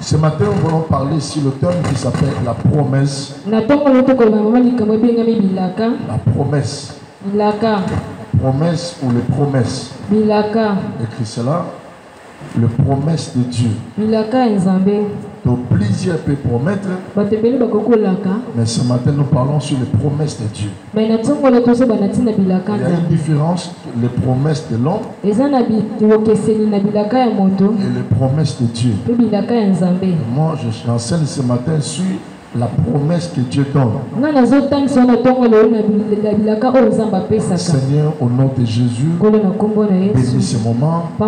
Ce matin, nous allons parler sur le thème qui s'appelle la promesse. La promesse. Promesse ou les promesses. Écrit cela. Le promesse de Dieu. Donc plusieurs peuvent promettre. Mais ce matin, nous parlons sur les promesses de Dieu. Il y a une différence, les promesses de l'homme et les promesses de Dieu. Moi, j'enseigne ce matin sur la promesse que Dieu donne. Seigneur, au nom de Jésus, bénis ce moment, que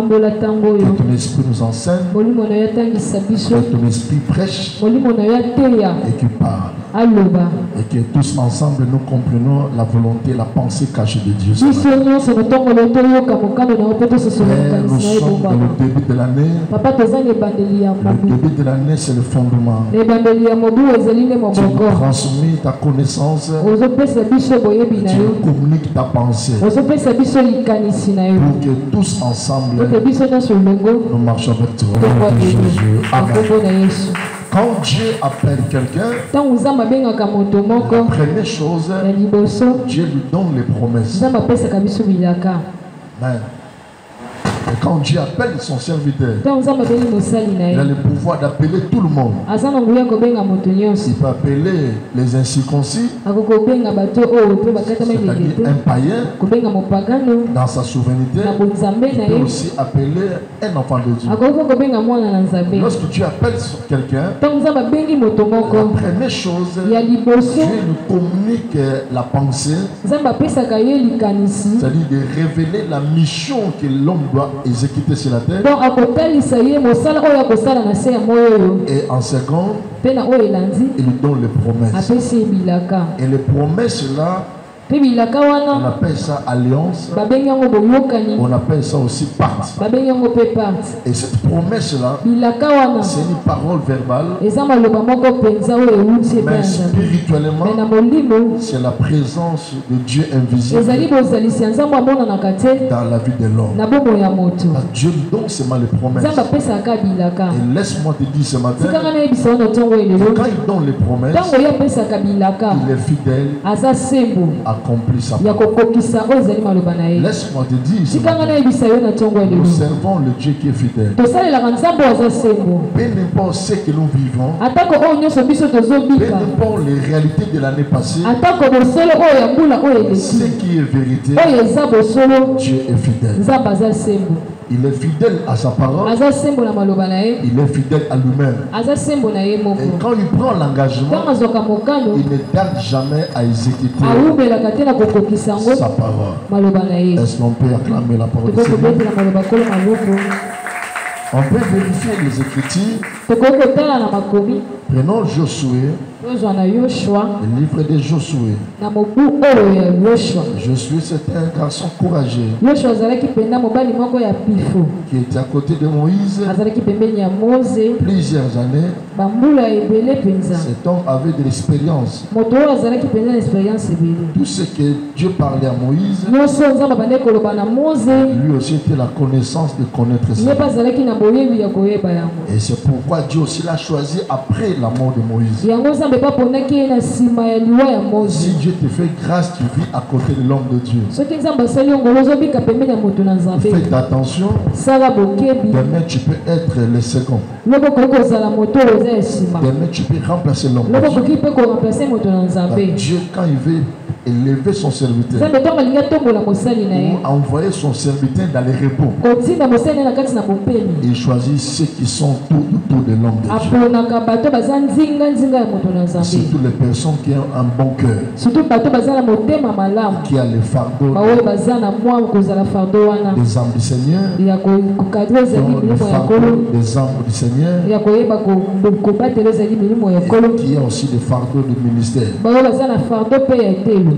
ton esprit nous enseigne, que ton esprit prêche et qu'il parle. Et que tous ensemble nous comprenons la volonté, la pensée cachée de Dieu. Nous sommes dans le début de l'année. Le début de l'année, c'est le fondement. Tu nous transmets ta connaissance. Tu nous communiques ta pensée. Pour que tous ensemble, nous marchons avec toi. Amen. Quand Dieu appelle quelqu'un, la première chose, Dieu lui donne les promesses. Amen. Et quand Dieu appelle son serviteur, il a le pouvoir d'appeler tout le monde. Il peut appeler les incirconcis, c'est-à-dire un païen, dans sa souveraineté. Il peut aussi appeler un enfant de Dieu. Lorsque tu appelles quelqu'un, la première chose, Dieu nous communique la pensée, c'est-à-dire de révéler la mission que l'homme doit exécuter sur la terre. Et en second, il nous donne les promesses. Et les promesses là, on appelle ça alliance. On appelle ça aussi pacte. Et cette promesse-là, c'est une parole verbale. Mais spirituellement, c'est la présence de Dieu invisible dans la vie de l'homme. Dieu donne seulement les promesses. Et laisse-moi te dire ce matin, quand il donne les promesses, il est fidèle à accomplir sa parole. Laisse-moi te dire, nous servons le Dieu qui est fidèle. Peu importe ce que nous vivons, peu importe les réalités de l'année passée, ce qui est vérité, Dieu est fidèle. Il est fidèle à sa parole. Il est fidèle à lui-même. Et quand il prend l'engagement, il ne tarde jamais à exécuter sa parole. Est-ce qu'on peut acclamer la parole de Seigneur? On peut vérifier les Écritures. Prenons Josué. Le livre de Josué. Josué, c'était un garçon courageux qui était à côté de Moïse plusieurs années. Cet homme avait de l'expérience. Tout ce que Dieu parlait à Moïse, lui aussi était la connaissance de connaître ça. Et c'est pourquoi Dieu aussi l'a choisi après la mort de Moïse. Si Dieu te fait grâce, tu vis à côté de l'homme de Dieu. Faites attention. Demain tu peux être le second. Demain tu peux remplacer l'homme de Dieu. Dieu, quand il veut élever son serviteur, ou envoyer son serviteur dans les repos, il choisit ceux qui sont tout autour de l'homme de Dieu. Surtout les personnes qui ont un bon cœur, qui a le fardeau des âmes du Seigneur, qui ont le fardeau des âmes du Seigneur, et qui a aussi le fardeau du ministère.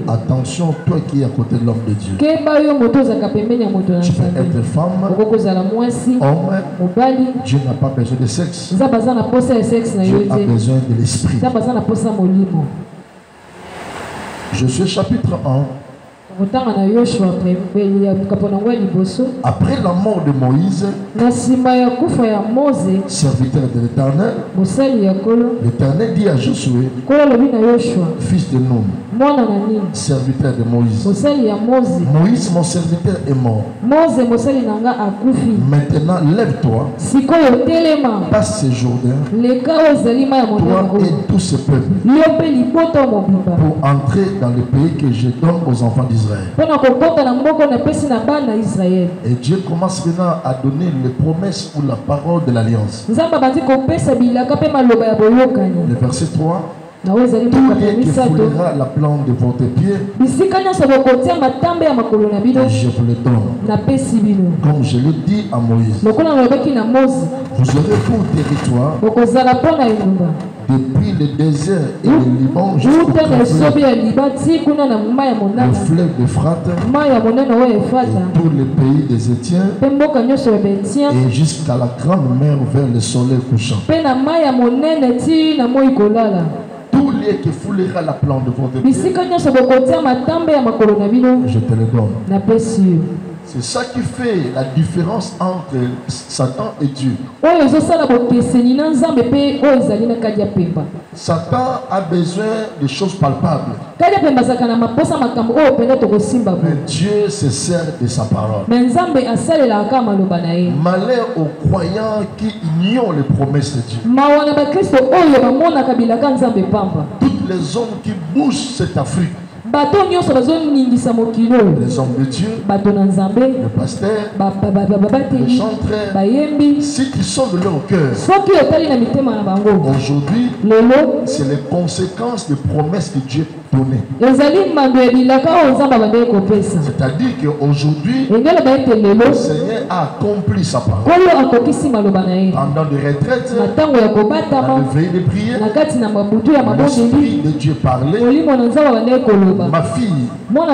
Attention, toi qui es à côté de l'homme de Dieu. Tu peux être femme, homme. Dieu n'a pas besoin de sexe. Dieu a besoin de l'esprit. Josué chapitre 1. Après la mort de Moïse, serviteur de l'Éternel, l'Éternel dit à Josué, fils de Nun, serviteur de Moïse, Moïse mon serviteur est mort. Maintenant lève-toi, passe ce Jourdain, toi et tout ce peuple, pour entrer dans le pays que je donne aux enfants d'Israël. Et Dieu commence maintenant à donner les promesses ou la parole de l'alliance. Le verset 3. Tout lieu qui foulera la plante de votre pied, je vous le donne. Comme je l'ai dit à Moïse, vous aurez pour territoire depuis le désert et le Liban jusqu'au le fleuve d'Euphrate et tous les pays des Étiens et jusqu'à la grande mer vers le soleil couchant. Tout lieu qui foulera la plante de votre pied, je te le donne. C'est ça qui fait la différence entre Satan et Dieu. Satan a besoin de choses palpables. Mais Dieu se sert de sa parole. Malheur aux croyants qui ignorent les promesses de Dieu. Toutes les hommes qui bougent cette Afrique, les hommes de Dieu, le pasteur, les chantres, si ils sont de leur cœur, aujourd'hui, c'est les conséquences des promesses que Dieu donné. C'est-à-dire qu'aujourd'hui, le Seigneur a accompli sa parole. Pendant des retraites, dans le veille de prière, l'Esprit de Dieu parlait. Ma fille, mon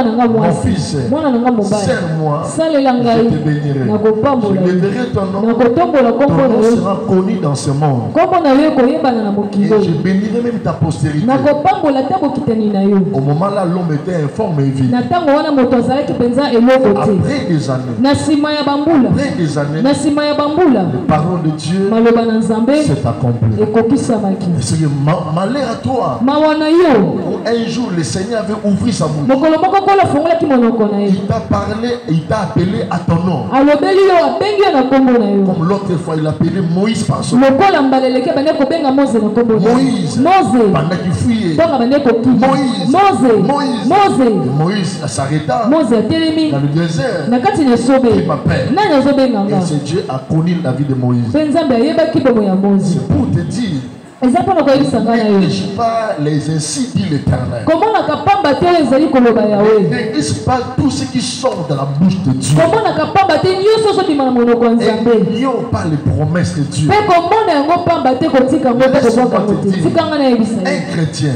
fils, serre-moi, je te bénirai. Je libérerai ton nom. Ton nom sera connu dans ce monde. Et je bénirai même ta postérité. Au moment là, l'homme était informé et vide. Après des années, les paroles de Dieu s'est accompli. Et c'est malheur à toi. Un jour, le Seigneur avait ouvert sa bouche. Il t'a parlé, il t'a appelé à ton nom. Comme l'autre fois, il a appelé Moïse par son nom. Moïse, pendant qu'il fuyait, Moïse s'arrêta dans le désert. Il m'appelle. Et c'est Dieu a connu la vie de Moïse. C'est pour te dire, n'exige pas les ainsi dit l'Éternel. N'exige pas tout ce qui sort de la bouche de Dieu. Et n'ignore pas les promesses de Dieu. Un chrétien,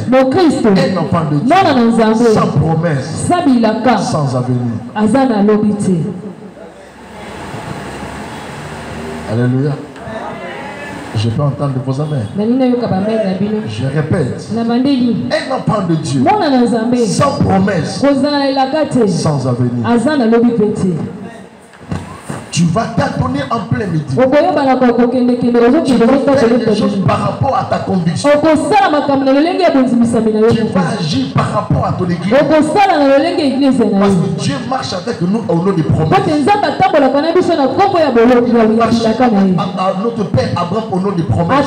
un enfant de Dieu, sans promesse, sans avenir. Alléluia. Je peux entendre vos amens. Je répète. Un enfant de Dieu, sans promesse, sans avenir. Tu vas t'adonner en plein midi. Tu vas faire des choses par rapport à ta conviction. Tu vas agir par rapport à ton église. Parce que Dieu marche avec nous au nom des promesses. Il marche à notre Père Abraham au nom des promesses.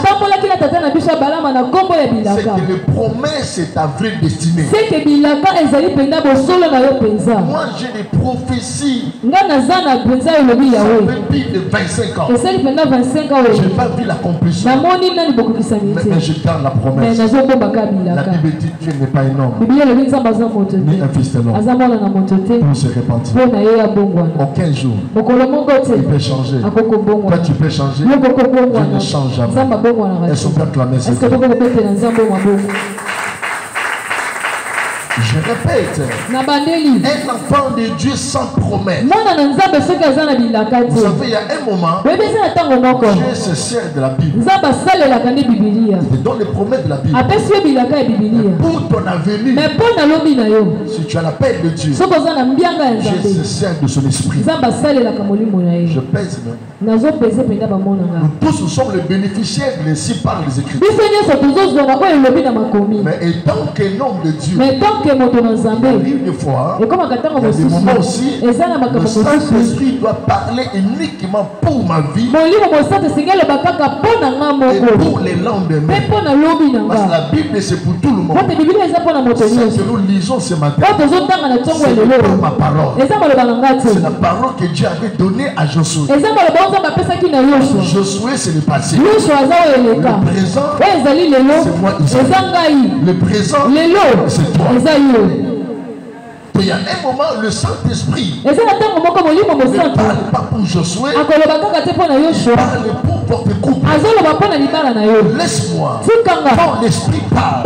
C'est que les promesses, c'est ta vraie destinée. Moi, j'ai des prophéties. Ça fait plus de 25 ans. Je n'ai pas vu l'accomplissement. Mais je garde la promesse. La Bible dit que Dieu n'est pas un homme, ni un fils de l'homme, pour se repentir. Aucun jour, il peut changer. Toi, tu peux changer. Dieu ne change jamais. Est-ce qu'on peut acclamer ce Dieu? Je répète, un enfant de Dieu sans promesse. Vous savez, il y a un moment, Dieu se sert de la Bible. Il te donne les promesses de la Bible. Pour ton avenir, si tu as la paix de Dieu, Dieu se sert de son esprit. Je pèse même. Nous tous nous sommes les bénéficiaires de ainsi par les Écritures. Mais étant qu'un homme de Dieu, il arrive des fois, il y a des moments aussi, le Saint-Esprit doit parler uniquement pour ma vie et pour les lendemains. Parce que la Bible c'est pour tout le monde. C'est ce que nous lisons ce matin. C'est ma parole. C'est la parole que Dieu avait donnée à Josué. Josué c'est le passé. Le présent c'est moi ici. Le présent c'est toi. Il y a un moment, le Saint-Esprit ne parle pas pour Josué, il parle pour votre couple. Laisse-moi, quand l'Esprit parle,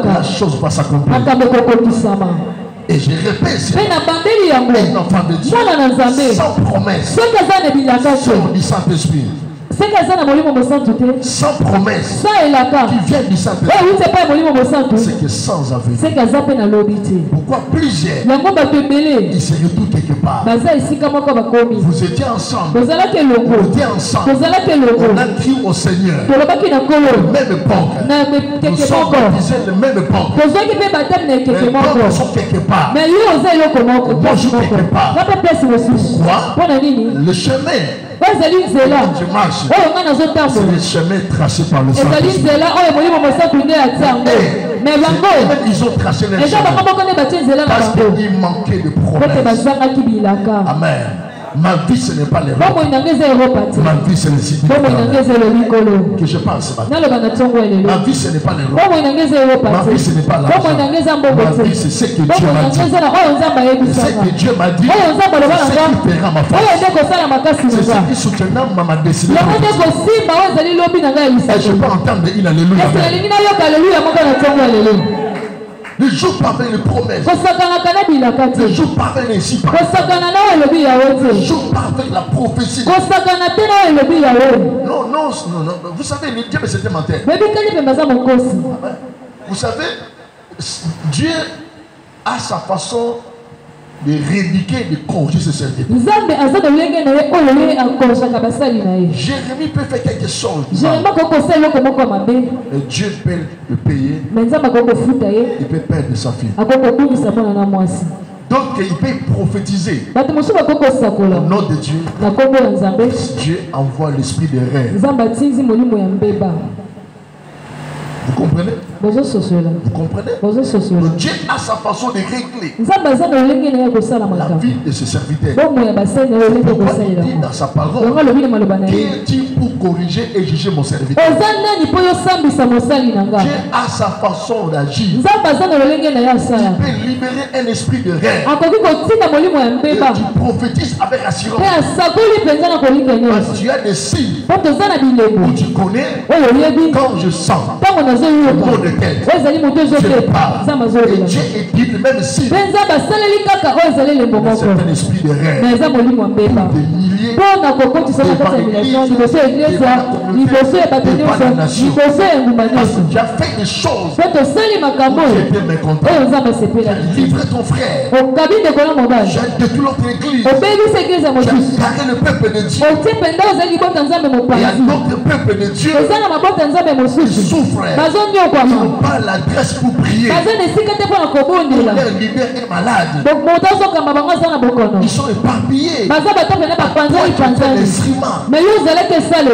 la chose va s'accomplir. Et je répète, un enfant de Dieu sans promesse, sans du Saint-Esprit. Sans promesse qui vient du Saint-Esprit, c'est que sans avenir. Pourquoi plusieurs ils se retrouvent quelque part? Vous étiez ensemble, on a crié au Seigneur le même époque, nous sommes baptisés le même époque, mais nous sommes quelque part, moi je suis quelque part. Pourquoi? Le chemin je marche, c'est le chemin tracé par le Saint-Esprit. Ils ont tracé le chemin parce qu'il manquait de promesses. Amen. Ma vie ce n'est pas l'erreur. Ma vie c'est le significat que je pense. Ma vie ce n'est pas l'erreur. Ma vie ce n'est pas l'argent. Ma vie c'est ce que Dieu m'a dit. C'est ce que Dieu m'a dit. C'est ce qui fera ma force. C'est ce qui soutiendra ma destinée. Et je peux entendre une alléluia. Le jour parvient les promesses. Le jour parvient les ici. Le jour parvient la prophétie. Non. Vous savez, le diable c'était menteur. Vous savez, Dieu a sa façon de rédiquer, de corriger ses serviteurs. Jérémie peut faire quelque chose. Et Dieu peut le payer. Il peut perdre sa fille. Donc il peut prophétiser au nom de Dieu. Dieu envoie l'esprit de rêve. Vous comprenez? Vous comprenez? Donc Dieu a sa façon de régler la vie de ses serviteurs. Pourquoi il dit dans sa parole, qui est-il pour corriger et juger mon serviteur? Dieu a sa façon d'agir. Il peut libérer un esprit de rêve. Et tu prophétises avec assurance. Parce que tu as des signes où tu connais quand je sens le mot de tête. Dieu parle. Et Dieu dit le même signe. C'est un esprit de rêve. Des milliers tu as fait des choses. Tu étais mécontent. Tu as livré ton frère. Tu as détruit l'autre église. Tu as carré le peuple de Dieu. Il y a d'autres peuples de Dieu qui souffrent. Ils n'ont pas l'adresse pour prier. Leur leader est malade. Ils sont éparpillés.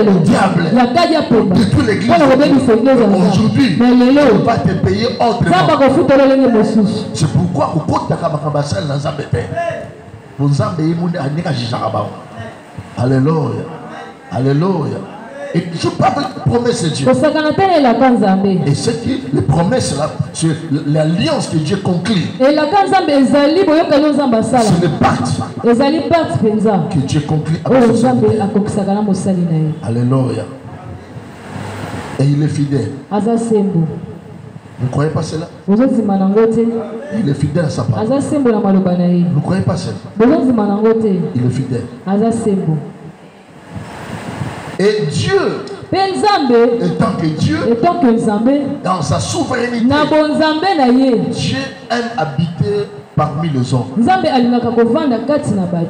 Le diable détruit l'église. Aujourd'hui, on va te payer autrement. C'est pourquoi au côté de Kabakabasel, alléluia. Alléluia. Et je parle de promesse de Dieu. Et c'est que les promesses là, c'est l'alliance que Dieu conclut. C'est le pacte que Dieu conclut avec son serviteur. Alléluia. Et il est fidèle. Vous ne croyez pas cela? Il est fidèle à sa parole. Vous ne croyez pas cela? Il est fidèle. Et Dieu, étant que Dieu, dans sa souveraineté, Dieu aime habiter parmi les hommes.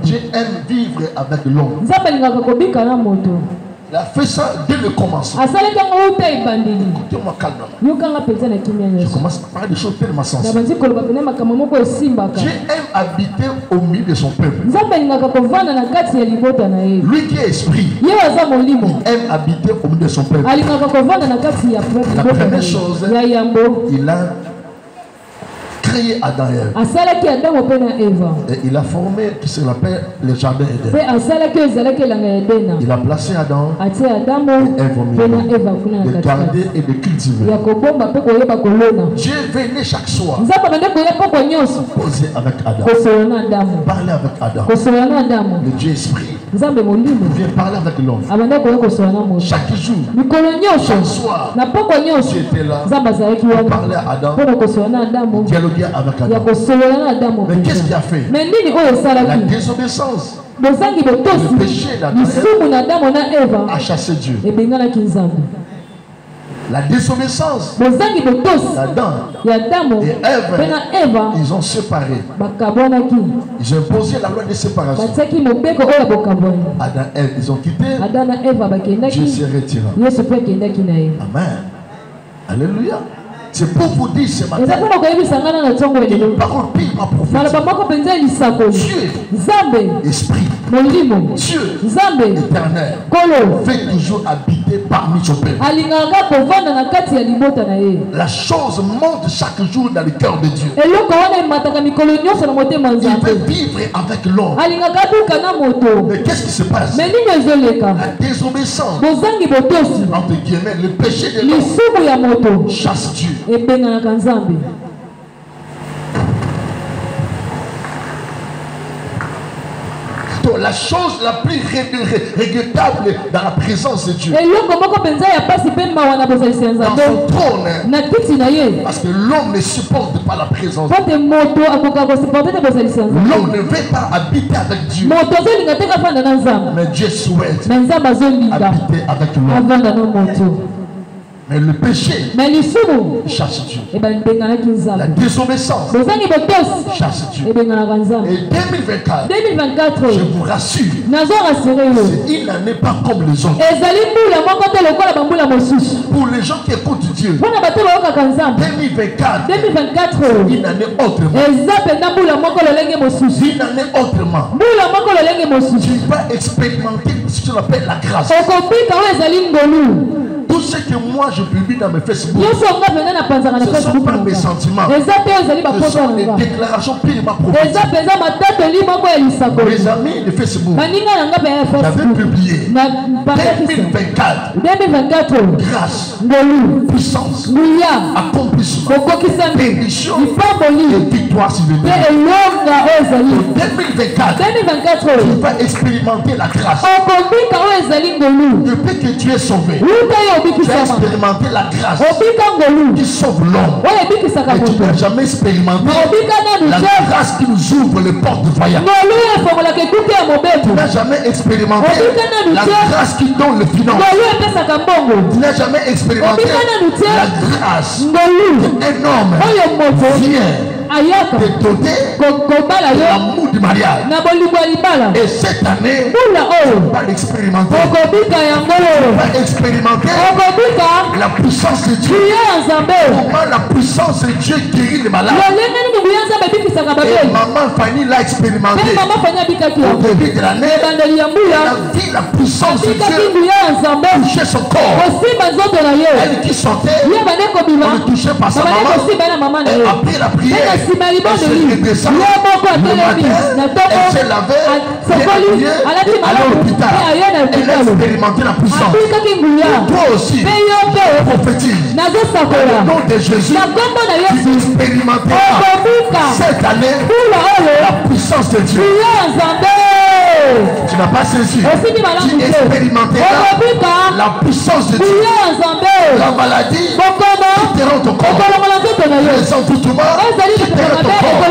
Dieu aime vivre avec l'homme. Il a fait ça dès le commencement. Écoutez-moi calmement. Je commence par parler des choses tellement sensibles. Dieu aime habiter au milieu de son peuple. Lui qui est esprit, il aime habiter au milieu de son peuple. La première chose, il a créé Adam et Ève. Et il a formé ce qu'on appelle le jardin Éden. Il a placé Adam et Ève au milieu, de garder et de cultiver. Dieu venait chaque soir poser avec Adam, parler avec Adam. Le Dieu esprit vient parler avec l'homme. Chaque jour, chaque soir, Dieu était là pour parler à Adam, dialoguer avec Adam. Mais qu'est-ce qu'il a fait? La désobéissance, le péché d'Adam a chassé Dieu. La désobéissance d'Adam et Ève, ils ont séparé. Ils ont imposé la loi de séparation. Adam et Ève, ils ont quitté. Dieu s'est retiré. Amen. Alléluia. C'est pour vous dire ce matin, une parole pire à prophétiser. Dieu, esprit, Dieu, éternel, fait toujours habiter parmi son peuple. La chose monte chaque jour dans le cœur de Dieu. Il veut vivre avec l'homme. Mais qu'est-ce qui se passe? La désobéissance, entre guillemets, le péché de l'homme chasse Dieu. La chose la plus regrettable dans la présence de Dieu, dans son trône, parce que l'homme ne supporte pas la présence de Dieu. L'homme ne veut pas habiter avec Dieu, mais Dieu souhaite habiter avec l'homme. Mais le péché chasse Dieu. La désobéissance chasse Dieu. Et 2024, je vous rassure, c'est une année pas comme les autres. Pour les gens qui écoutent Dieu, 2024, c'est une année autrement. Une année autrement. Tu vas expérimenter ce qu'on appelle la grâce. Tout ce que moi je publie dans mes Facebook, ce ne sont pas mes sentiments, ce sont les déclarations purement prophétiques. Mes amis de Facebook, j'avais publié 2024, grâce, puissance, accomplissement, bénédiction et victoire sur le monde. 2024, tu vas expérimenter la grâce. Depuis que tu es sauvé, tu as expérimenté la grâce qui sauve l'homme. Et tu n'as jamais expérimenté la grâce qui nous ouvre les portes de voyage. Tu n'as jamais expérimenté la grâce qui donne le finance. Tu n'as jamais expérimenté la grâce énorme de doter l'amour du mariage. Et cette année, on va l'expérimenter. On va expérimenter la puissance de Dieu. Comment la puissance de Dieu guérit les malades. Et maman Fanny l'a expérimenté. Au début de l'année, elle a vu la puissance de Dieu toucher son corps. Elle qui sortait, on le touchait par sa maman. Et après la prière, elle s'est redescendue le matin, elle s'est lavée, elle est allée à l'hôpital. Elle a expérimenté la puissance. Et toi aussi, prophétise. Au nom de Jésus, tu expérimenteras cette année la puissance de Dieu. Tu n'as pas saisi. Tu expérimenteras la puissance de Dieu. La maladie quitteront ton corps. Les envoûtements quitteront ton corps.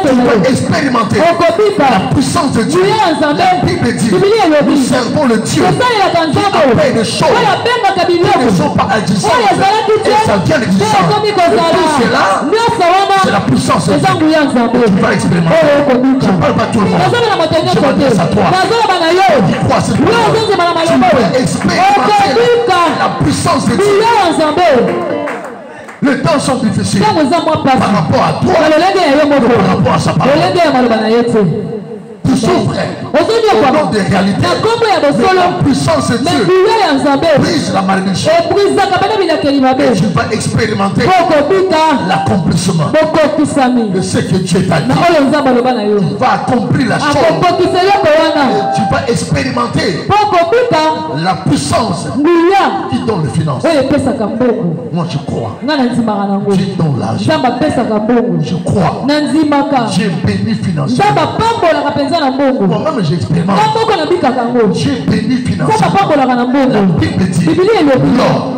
Tu vas expérimenter la puissance de Dieu. La Bible dit, nous servons le Dieu qui appelle les choses qui ne sont pas existantes et ça vient d'existence. Et tout cela, c'est la puissance de Dieu. Tu vas expérimenter. Je ne parle pas tout le monde. Je m'adresse à toi. Dis quoi cette parole? Tu peux expérimenter la puissance de Dieu. Les temps sont difficiles par rapport à toi, par rapport à sa parole. Tu souffres au nom des réalités. La puissance de Dieu brise la malédiction. Et tu vas expérimenter l'accomplissement de ce que Dieu t'a dit. Tu vas accomplir la chose. Et tu vas expérimenter la puissance qui donne les finances. Moi je crois. Qui donne l'argent. Je crois. J'ai béni financièrement. Moi-même j'expérimente. J'ai béni financièrement. La Bible dit l'argent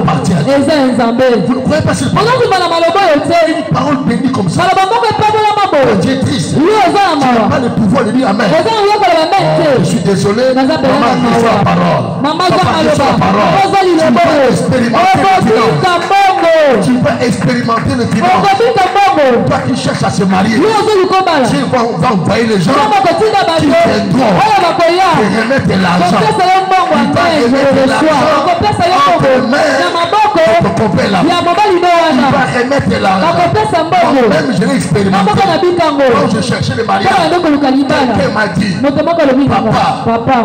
appartient à Dieu. Vous ne croyez pas cette parole? Une parole bénie comme ça. Dieu est triste. Tu n'as pas le pouvoir de dire amen. Je suis désolé. Maman, je la parole. Papa, je la parole. Tu vas expérimenter le finance. Toi qui cherches à se marier, Dieu va envoyer les gens qui viendront te remettre de l'argent. Il va remettre l'argent entre mains de ton copain là. Il va remettre l'argent. Moi-même, je l'ai expérimenté. Quand je cherchais le mariage, quelqu'un m'a dit,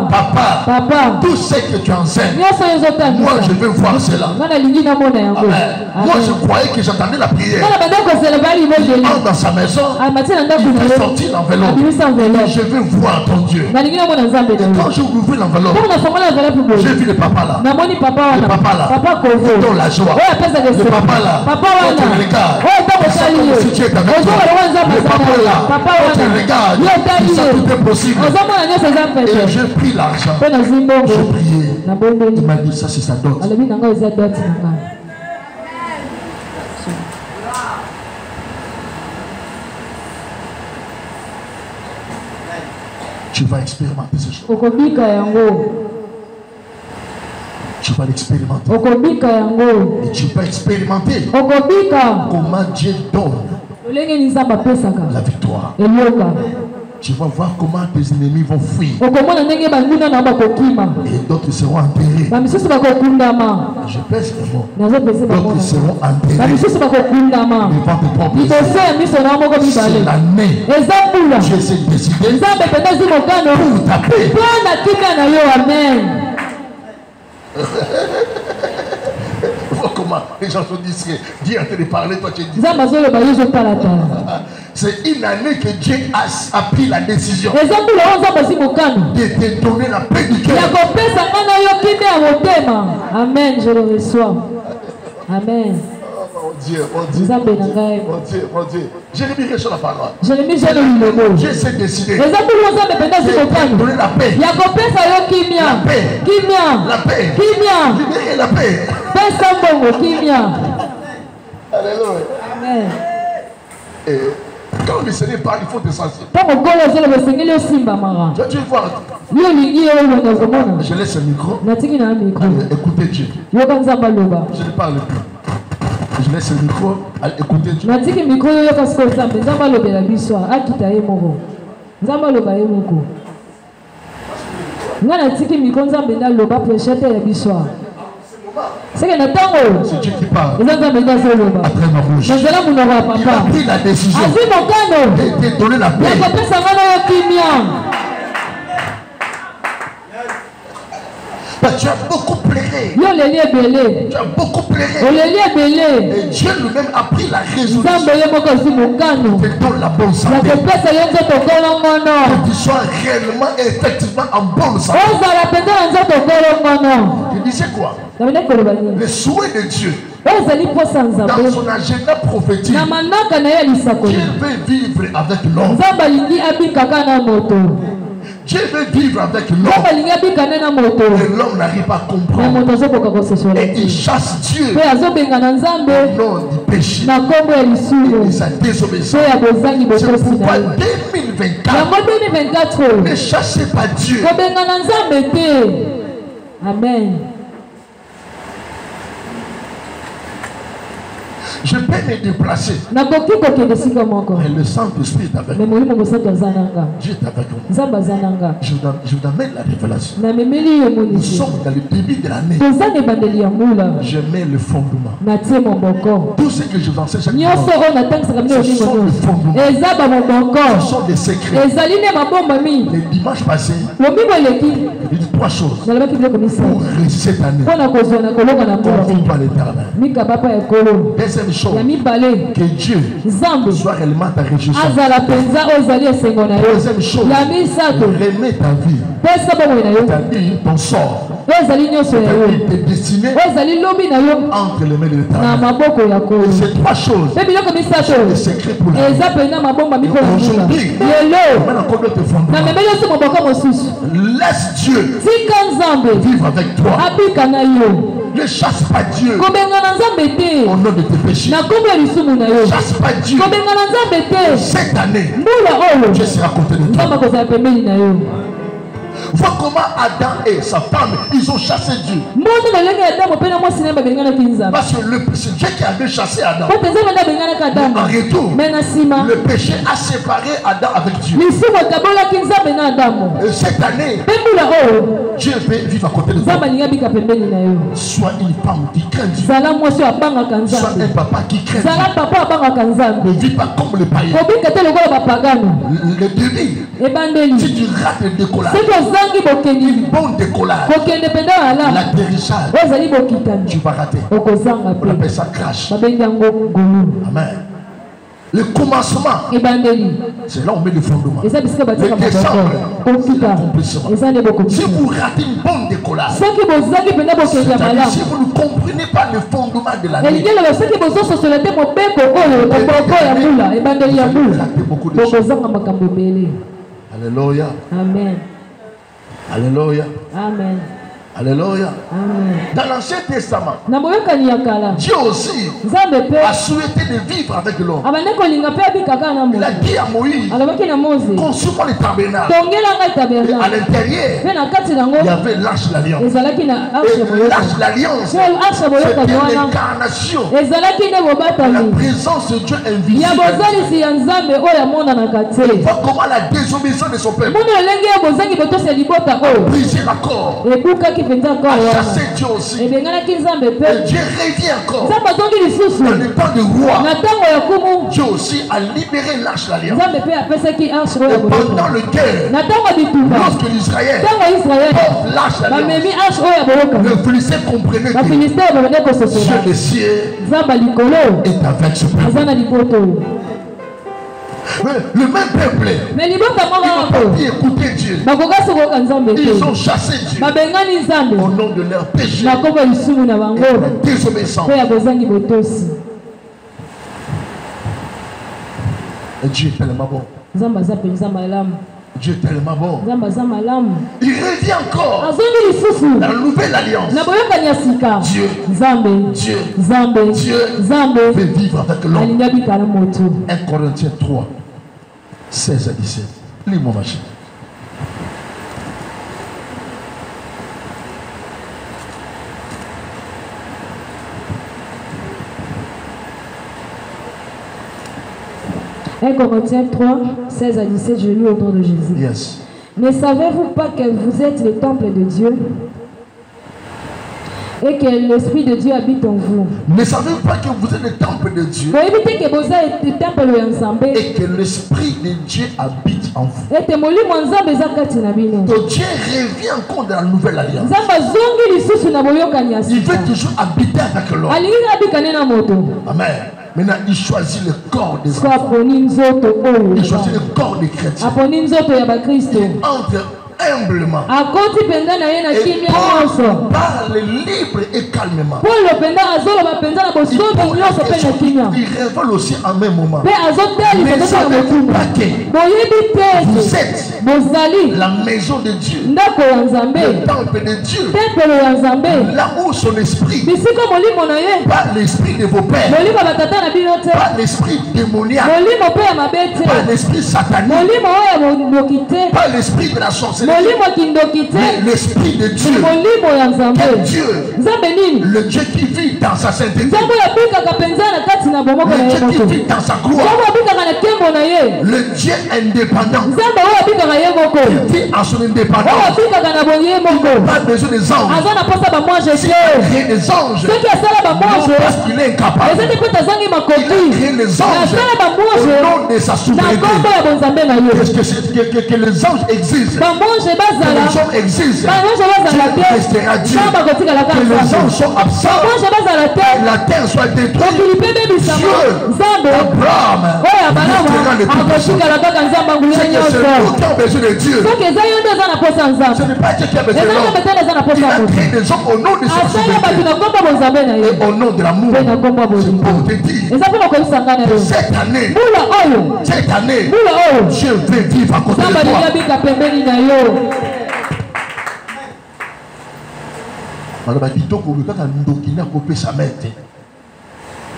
papa, tout ce que tu enseignes, moi je veux voir cela. Moi je croyais que j'entendais la prière. Il entre dans sa maison, il fait sortir l'enveloppe. Je veux voir ton Dieu. Quand j'ai ouvert l'enveloppe, j'ai vu le papa là. Le papa là, dans la joie. Le papa là, quand tu le regardes, si tu es avec toi. Le papa là, quand tu le regardes, il sait tout est possible. Et j'ai pris l'argent. J'ai prié. Il m'a dit ça c'est sa dot. Tu vas expérimenter ces choses. Tu vas l'expérimenter. Et tu vas expérimenter comment Dieu donne la victoire. Tu vas voir comment tes ennemis vont fuir. Et d'autres seront enterrés. Je pèse le mot. D'autres seront enterrés devant tes propres yeux. C'est l'année. Je sais décider pour taper. Comment les gens sont discrets. Dieu est en train de parler, toi tu es discret. C'est une année que Dieu a pris la décision de te donner la paix du cœur. Amen, je le reçois. Amen. Mon Dieu. Jérémie reçoit la parole. Dieu s'est décidé de te donner la paix. La paix. Alléluia. Amen. Et quand le Seigneur parle, il faut te sentir. Tu vas voir. Je laisse le micro. Écoutez Dieu. Je ne parle plus. Je laisse le micro. Écoutez Dieu. C'est Dieu qui parle. Après ma bouche. Il a pris la décision de te donner la paix. Tu as beaucoup pleuré. Tu as beaucoup pleuré. Et Dieu lui-même a pris la résolution de te donner la bonne santé. Que tu sois réellement et effectivement en bonne santé. Tu disais quoi? Le souhait de Dieu dans son agenda prophétique, Dieu veut vivre avec l'homme. Dieu veut vivre avec l'homme. Et l'homme n'arrive pas à comprendre. Et il chasse Dieu au nom du péché et de sa désobéissance. C'est pourquoi 2024, ne chassez pas Dieu. Amen. Je peux me déplacer. Et le Saint-Esprit est avec moi. Dieu est avec moi. Je vous amène la révélation. Nous sommes dans le début de l'année. Je mets le fondement. Tout ce que je vous enseigne chaque jour, ce sont les fondements. Ce sont des secrets. Les dimanches passés, il dit 3 choses pour réussir cette année. Confiez par l'Éternel. Deuxième chose, que Dieu soit réellement ta réjouissance. Troisième chose, remets ta vie, c'est-à-dire ton sort, c'est-à-dire tes destinées entre les mains de l'Éternel. Ces 3 choses sont des secrets pour la vie. Aujourd'hui, laisse Dieu vivre avec toi. Ne chasse pas Dieu au nom de tes péchés. Ne chasse pas Dieu. Cette année, Dieu sera à côté de toi. Vois comment Adam et sa femme, ils ont chassé Dieu. Parce que c'est Dieu qui avait chassé Adam. Mais en retour, le péché a séparé Adam avec Dieu. Et cette année, Dieu veut vivre à côté de toi. Soit une femme qui craint Dieu. Soit un papa qui craint Dieu. Ne vis pas comme le païen. Le début, si tu rates le décollage, une bonne décollage, l'atterrissage, tu vas rater. On appelle ça crash. Amen. Le commencement, c'est là où on met le fondement. Le décembre, c'est l'accomplissement. Si vous ratez une bonne décollage, c'est-à-dire si vous ne comprenez pas le fondement de l'année, vous allez rater beaucoup de choses. Alléluia. Amen. Alléluia. Amen. Alléluia. Amen. Dans l'Ancien Testament, Dieu aussi a souhaité de vivre avec l'homme. Il a dit à Moïse, construis-moi le tabernacle. Et à l'intérieur, il y avait l'arche de l'alliance. Et l'arche de l'alliance, c'était l'incarnation de la présence de Dieu invisible. Il voit comment la désobéissance de son peuple a brisé l'accord. A chassé Dieu aussi. Et Dieu revient encore. Dans le temps de roi, Dieu aussi a libéré l'arche de l'alliance. Et pendant le guerre, lorsque l'Israël porte l'arche de l'alliance, le Philistin comprenait que Dieu le ciel est avec ce peuple. Le même peuple, ils n'ont pas pu écouter Dieu. Ils ont chassé Dieu au nom de leur péché et de leur désobéissance. Et Dieu est tellement bon. Dieu est tellement bon. Il revient encore dans la nouvelle alliance. Dieu veut vivre avec l'homme. 1 Corinthiens 3, 16 à 17. Lis-moi ma chérie. Corinthiens 3, 16 à 17, je lis au nom de Jésus. Yes. Ne savez-vous pas que vous êtes le temple de Dieu et que l'Esprit de Dieu habite en vous? Ne savez-vous pas que vous êtes le temple de Dieu et que l'Esprit de Dieu habite en vous? Donc Dieu revient encore dans la nouvelle alliance. Il veut toujours habiter avec l'homme. Amen. Maintenant, il choisit le corps des enfants. Il choisit le corps des chrétiens. Il entre humblement. Et Paul parle libre et calmement. Il révèle aussi en même moment. Mais savez-vous pas que vous êtes la maison de Dieu, le temple de Dieu, là où son esprit, pas l'esprit de vos pères, pas l'esprit démoniaque, pas l'esprit satanique, pas l'esprit de la sorcellerie, mais l'esprit de Dieu. Quel Dieu? Le Dieu qui vit dans sa sainteté, le Dieu qui vit dans sa gloire, le Dieu indépendant, qui vit en son indépendance, qui n'a pas besoin des anges. S'il a créé des anges, non parce qu'il est incapable, il a créé les anges au nom de sa souveraineté. Que les anges existent, que les hommes existent, Dieu restera Dieu. Que les anges sont absents, que la terre soit détruite, Dieu, Abraham, restera le tout-puissant. C'est que c'est nous qui avons besoin de Dieu. Ce n'est pas Dieu qui a besoin de l'homme. Il a créé des hommes au nom de sa souveraineté et au nom de l'amour. C'est pour te dire que cette année, Dieu veut vivre à côté de toi. Alors, kitoko kaka ndokina ko pesa mente.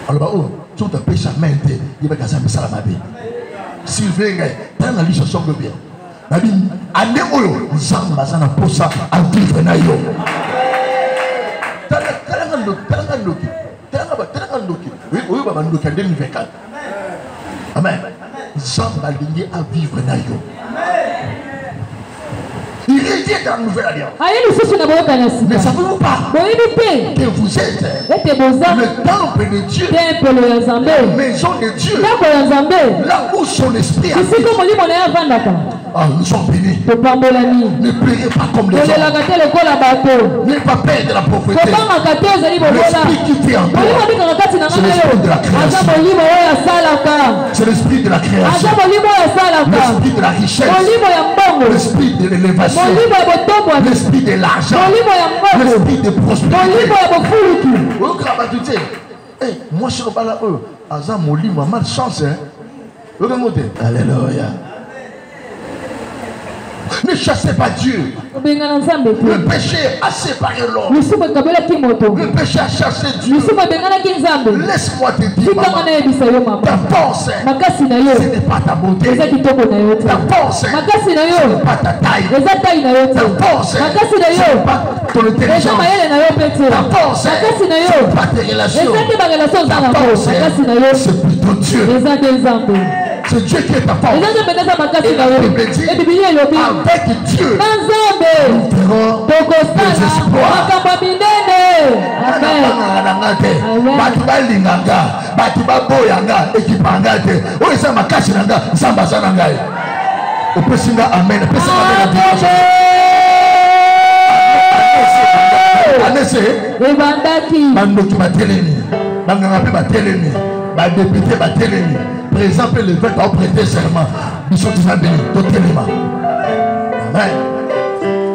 Alors, oh, tu te pesa mente, il va casser ça la mabe. Sylvain, dans la liste songe bien. Nabi, année oyo, nzamba sana posa à vivre na yo. Talanga ndoki. Oui, baba ndoki en 2024. Amen. Nzamba lié à vivre na yo. Il revient dans la nouvelle alliance. Mais savez-vous pas que vous êtes le temple de Dieu, la maison de Dieu, là où son esprit habite. Ah, nous sommes bénis. Ne pleurez pas comme les autres. N'ayez pas peur de la prophétie. L'esprit qui vit en toi, c'est l'esprit de la création. C'est l'esprit de la création. L'esprit de la richesse. L'esprit de l'élévation. L'esprit de l'argent. L'esprit de prospérité. Moi, je suis là. Azam Moli, moi, malchance. Alléluia. Ne chassez pas Dieu. Le péché a séparé l'homme. Le péché a chassé Dieu. Laisse-moi te dire, maman, ta force, ce n'est pas ta beauté. Ta force, ce n'est pas ta taille. Ta force, ce n'est pas ton intelligence. Ta force, ce n'est pas tes relations. Ta force, c'est plutôt Dieu. C'est Dieu qui est ta force. Et la Bible dit, avec Dieu, nous ferons des espoirs. Présent le 20 ans prêter serment. Ils sont tous bénis. Amen.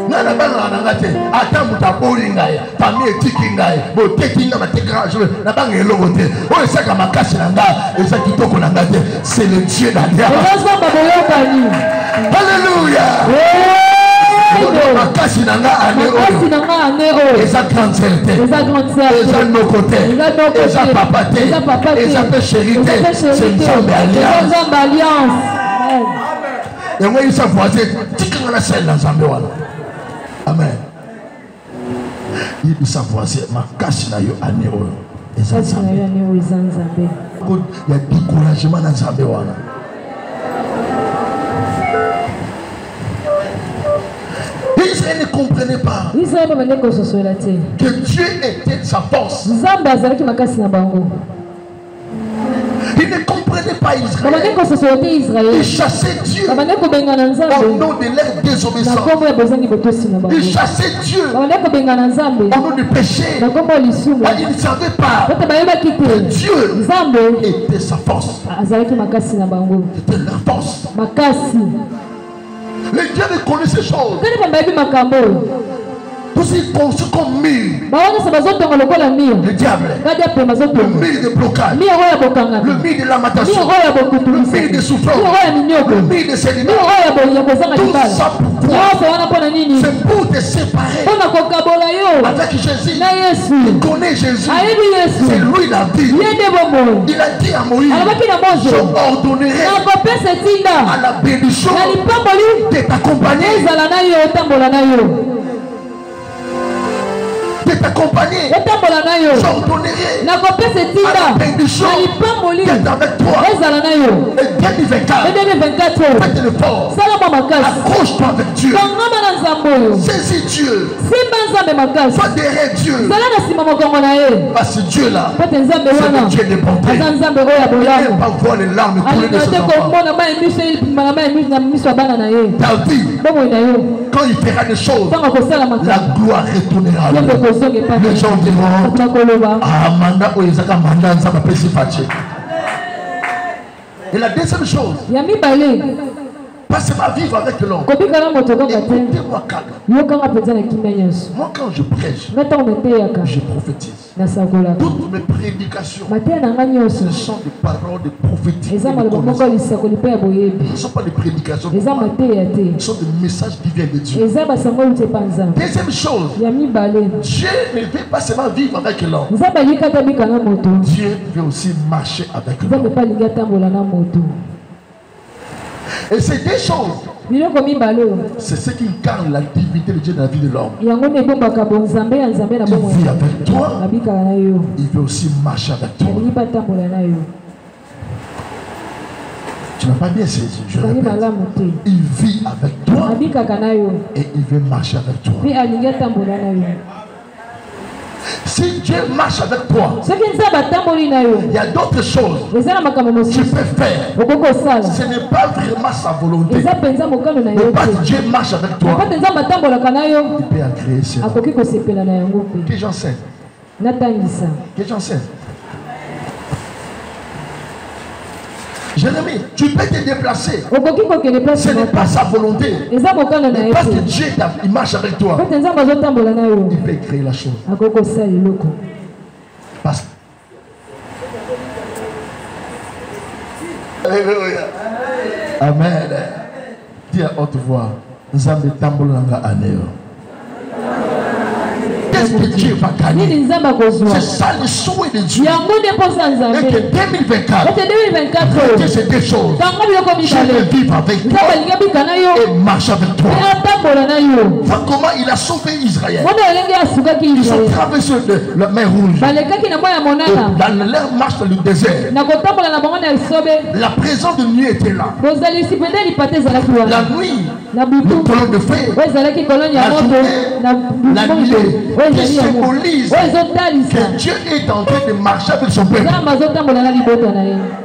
Nana banga nangate. Ata mutaboli ngai. Famille tiki ngai. Bo teki nga mateka je na banga elogote. O esaka makasi nanga. Esaki toko nangate. C'est le Dieu derrière. Alléluia. Makasi nanga ane oyo. Eza grande certé. Eza nos côtés. Eza papaté. Eza péchérité. C'est une jambe alliance. Et moi il s'avoisait. Tikanga na selle dans Zambé wala. Amen. Il s'avoisait. Makasi na yo ane oyo. Eza Zambé. Il y a découragement dans Zambé wala. Israël ne comprenait pas que Dieu était sa force. Il ne comprenait pas Israël. Il chassait Dieu au nom de leur désobéissance. Il chassait Dieu au nom du péché. Il ne savait pas que Dieu était sa force. C'était la force. Les dieux ne connaissent ces choses. Aussi conçu comme mur. Le diable. Le mur de blocage. Le mur de lamentation. Le mur de souffrance. Le mur de sédiment. Tout ça pourquoi? C'est pour te séparer avec Jésus. Il connaît Jésus. C'est lui la vie. Il a dit à Moïse, je ordonnerai à la bénédiction de t'accompagner. De t'accompagner. J'ordonnerai à la bénédiction d'être avec toi. Et 2024, faites le fort. Accroche-toi avec Dieu. Saisis Dieu. Sois derrière Dieu. Parce que Dieu là, c'est le Dieu de bonté. Il n'aime pas voir les larmes couler de ses enfants. David, quand il fera des choses, la gloire retournera à lui. Les gens diront, ah, manda oyezaka manda nzamba pesi fache. Et la deuxième chose, pas seulement vivre avec l'homme. Écoutez-moi calme. Moi quand je prêche, je prophétise. Toutes mes prédications, ce sont des paroles de prophétie. Ce ne sont pas des prédications. Ce sont des messages qui viennent de Dieu. Deuxième chose, Dieu ne veut pas seulement vivre avec l'homme. Dieu veut aussi marcher avec l'homme. Et ces deux choses, c'est ce qui incarne la divinité de Dieu dans la vie de l'homme. Il vit avec toi, il veut aussi marcher avec toi. Tu n'as pas bien saisi, je répète. Il vit avec toi et il veut marcher avec toi. Si Dieu marche avec toi, il y a d'autres choses que tu peux faire. Ce n'est pas vraiment sa volonté. Mais parce que Dieu marche avec toi, il peut agréer ses enfants. Que j'enseigne. Que j'enseigne. Jérémie, tu peux te déplacer. Ce n'est pas sa volonté. Mais parce que Dieu il marche avec toi, il peut créer la chose. Parce que... Alléluia. Amen. Dis à haute voix, Nzambe tambolo nanga aneo. Qu'est-ce que Dieu va gagner? C'est ça le souhait de Dieu. Et que 2024, que c'est des choses. Je vais vivre avec toi et marcher avec toi. Vois comment il a sauvé Israël. Ils ont traversé la mer Rouge. Dans leur marche dans le désert, la présence de nuit était là. La nuit, le colonne de feu. La nuit, qui symbolise que Dieu est en train de marcher avec son peuple.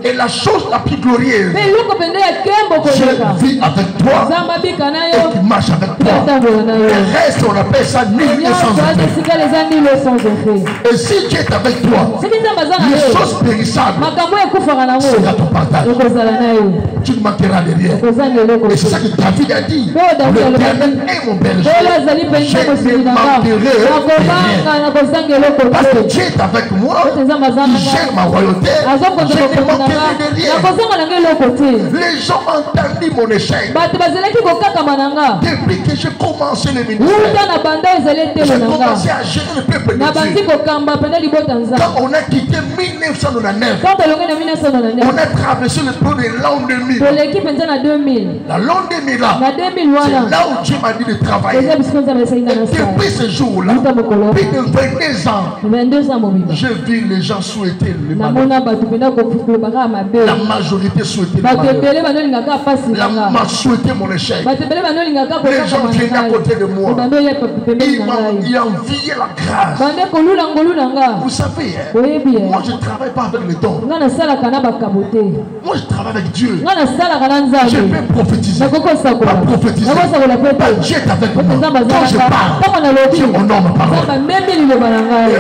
Et la chose la plus glorieuse, je vis avec toi et qui marche avec toi. Le reste, on appelle ça nul et sans effet. Et si Dieu est avec toi, les choses périssables sera ton partage. Tu ne manqueras de rien. Et c'est ça que David a dit. L'Éternel est mon berger. Je ne manquerai parce que Dieu est avec moi, il gère ma royauté, je ne manquerai de rien. Les gens ont entendu mon échec. Depuis que j'ai commencé le ministère, j'ai commencé à gérer le peuple de Dieu. Quand on a quitté 1999, on a traversé le plan de l'an 2000. La l'an 2000 là, c'est là où Dieu m'a dit de travailler. Et depuis ce jour-là, plus de 22 ans, je vis les gens souhaiter le malheur. La majorité souhaitait le malheur. La masse souhaitait mon échec. Les gens venaient à côté de moi. Ils enviaient la grâce. Vous savez, moi je ne travaille pas avec les dons. Moi je travaille avec Dieu. Je peux prophétiser. Pas prophétiser. Dieu est avec moi. Quand je parle, Dieu honore ma parole.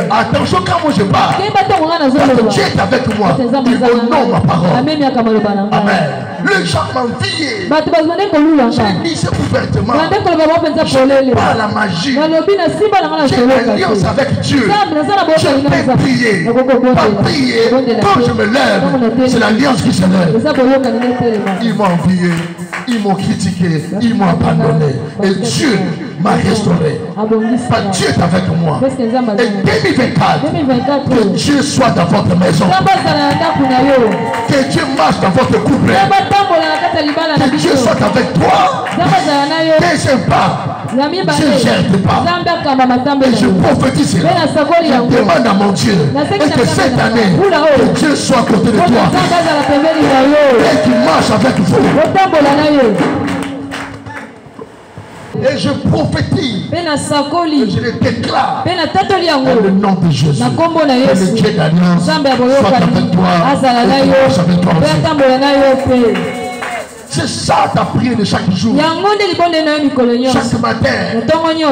Attention quand moi je parle, parce que Dieu est avec moi, il honore ma parole. Amen. Les gens m'envient. J'ai dit c'est ouvertement. Pas la magie. J'ai l'alliance avec Dieu. Je peux prier. Pas prier. Quand je me lève, c'est l'alliance qui se lève. Ils m'ont envié, ils m'ont critiqué, ils m'ont abandonné. Et Dieu m'a restauré. Dieu est avec moi. Et 2024, que Dieu soit dans votre maison. Que Dieu marche dans votre couple. Que Dieu soit avec toi. Deuxième pas, je ne gère pas. Et je prophétise cela. Je demande à mon Dieu. Et que cette année, que Dieu soit à côté de toi. Et qu'il marche avec vous. Et je prophétise. Et je le déclare. Dans le nom de Jésus. Que le Dieu d'alliance soit avec toi. Et marche avec toi aussi. C'est ça ta prière de chaque jour. Chaque matin.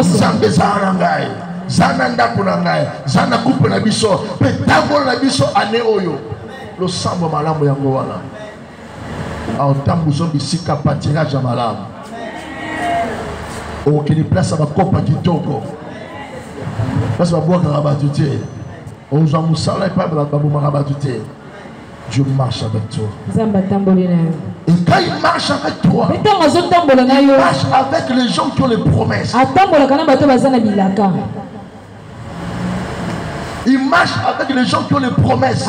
Zambe zarangai. Zananda kunangai. Zana coupe na biso. Petango na biso ane oyo. Le sambo malamu yango wana. Autant nous sommes ici qu'à pâtirage à malam. Aucune place à ma copa qui toco. Parce que boire rabatute. On s'en moussala et pas de la babou rabatute. Dieu marche avec toi. Et quand il marche avec toi, il marche avec les gens qui ont les promesses. Il marche avec les gens qui ont les promesses.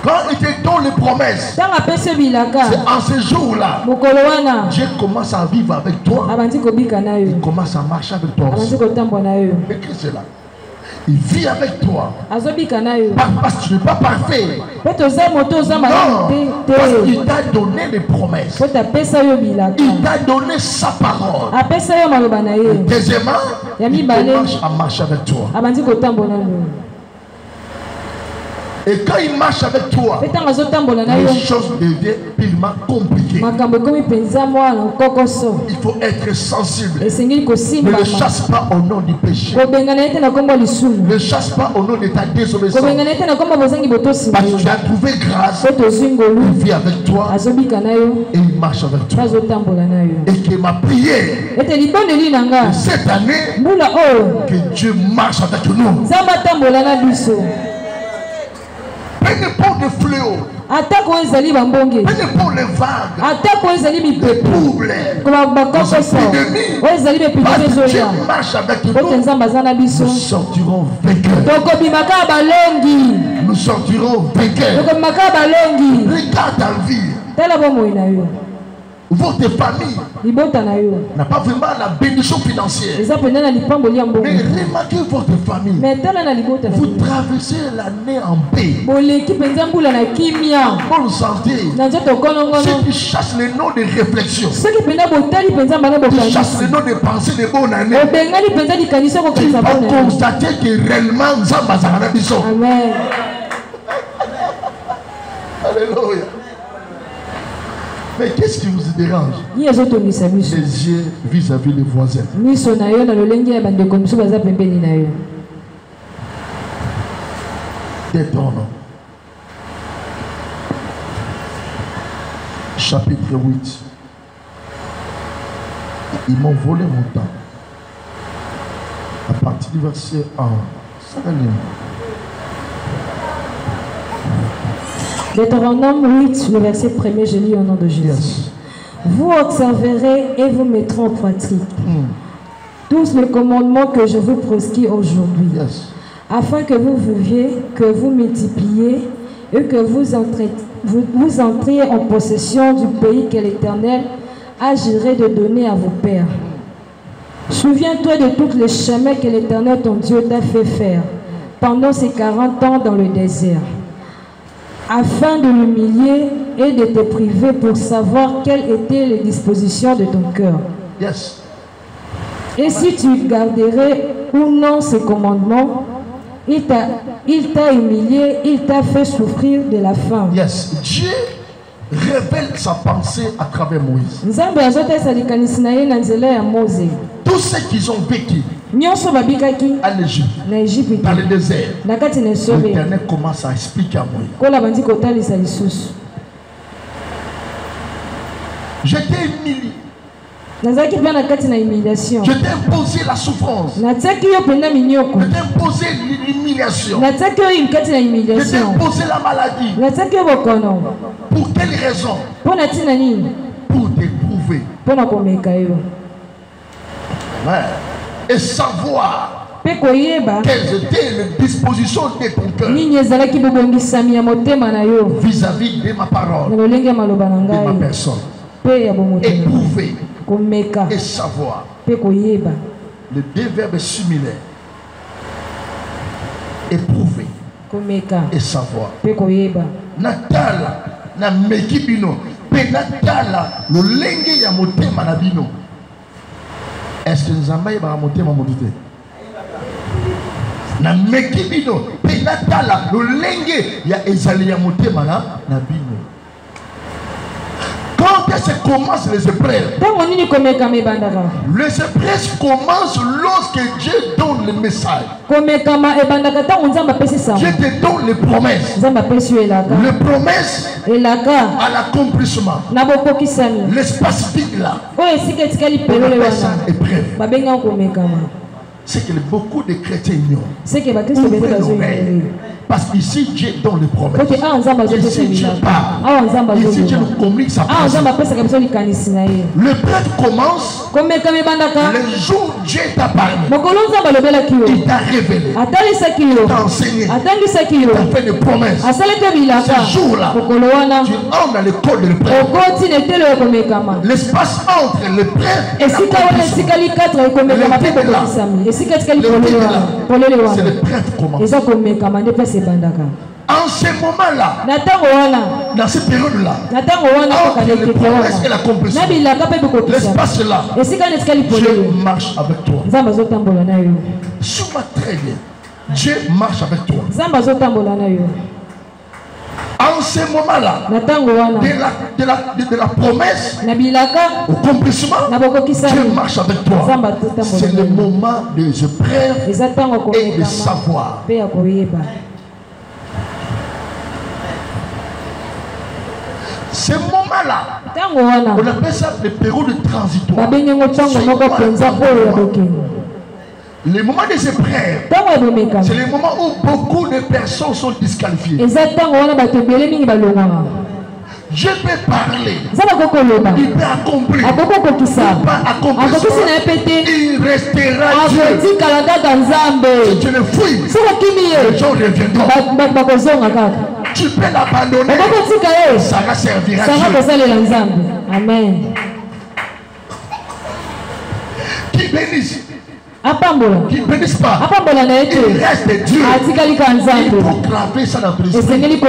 Quand il te donne les promesses, c'est en ce jour-là, Dieu commence à vivre avec toi. Il commence à marcher avec toi aussi. Mais qu'est-ce que c'est là? Il vit avec toi. Parce que tu n'es pas parfait. Non, parce qu'il t'a donné les promesses. Il t'a donné sa parole. Et deuxièmement, il commence à marcher avec toi. Et quand il marche avec toi, les choses deviennent purement compliquées. Il faut être sensible. Ne le chasse pas au nom du péché. Ne le chasse pas au nom de ta désobéissance. Parce que tu as trouvé grâce. Il vit avec toi. Et il marche avec toi. Et qu'il m'a prié. Cette année, que Dieu marche avec nous. Peu importe le fléau, peu importe les vagues, les troubles, les épidémies, parce que Dieu marche avec nous, nous sortirons vainqueurs. Nous sortirons vainqueurs. Regarde ta vie. Votre famille n'a pas vraiment la bénédiction financière. Mais remarquez votre famille. Vous traversez l'année en paix, en bonne santé. Ceux qui chassent les noms de réflexion, qui chassent les noms de pensées de bonne année, qui vont constater que réellement nous sommes dans la mission. Amen. Alléluia. Mais qu'est-ce qui vous dérange? Les yeux vis-à-vis des voisins. Détourne. Chapitre 8. Ils m'ont volé mon temps. À partir du verset 1. Deutéronome 8, le verset 1er, je lis au nom de Jésus. Yes. Vous observerez et vous mettrez en pratique tous les commandements que je vous prescris aujourd'hui, afin que vous viviez, que vous multipliez et que vous entriez en possession du pays que l'Éternel a juré de donner à vos pères. Souviens-toi de tous les chemins que l'Éternel ton Dieu t'a fait faire pendant ces 40 ans dans le désert, afin de l'humilier et de te priver pour savoir quelles étaient les dispositions de ton cœur. Yes. Et si tu garderais ou non ces commandements, il t'a humilié, il t'a fait souffrir de la faim. Yes. Dieu révèle sa pensée à travers Moïse. Tous ceux qui ont vécu à l'Égypte, dans le désert, l'Éternel commence à expliquer à Moïse. J'étais humilié. Je t'ai imposé la souffrance. Je t'ai imposé l'humiliation. Je t'ai imposé la maladie. Pour quelle raison? Pour t'éprouver. Ouais. Et savoir quelles étaient les dispositions de ton cœur vis-à-vis de ma parole, de ma personne. Éprouver et savoir. Les deux verbes similaires. Éprouver et savoir. Natala na mekibino pe natala lo lenge ya motema na bino. Est-ce que nous avons motema modité? Na mekibino pe natala lo lenge ya ezali ya motema na bino. Quand est-ce que commencent les épreuves? Les épreuves commencent lorsque Dieu donne le message. Dieu te donne les promesses. Les promesses à l'accomplissement. L'espace vide là. On appelle ça épreuve. C'est que beaucoup de chrétiens ignorent. Parce qu'ici Dieu donne les promesses. Ici Dieu parle. Ici Dieu nous communique sa parole. Le prêtre commence le jour où Dieu t'a parlé. Il t'a révélé. Il t'a enseigné. Il t'a fait des promesses. Ce jour-là, tu entres dans l'école de l'épreuve. L'espace entre le prêtre et c'est le prêtre commence. En ce moment-là, dans cette période-là, entre les promesses et l'accomplissement, l'espace-là, Dieu marche avec toi. Suis-moi très bien. Dieu marche avec toi. En ce moment-là, de la promesse au accomplissement, Dieu marche avec toi. C'est le moment des épreuves et de savoir. Ce moment-là, on appelle ça le période transitoire. Les moments des épreuves, c'est les moments où beaucoup de personnes sont disqualifiées. Dieu peut parler, il peut accomplir, il peut accomplir, il restera Dieu. Si tu le fouilles, les gens reviendront. Tu peux l'abandonner, ça va servir à Dieu. Amen. Qui bénisse, qui ne bénisse pas, il reste Dieu. Il faut graver ça dans ton esprit.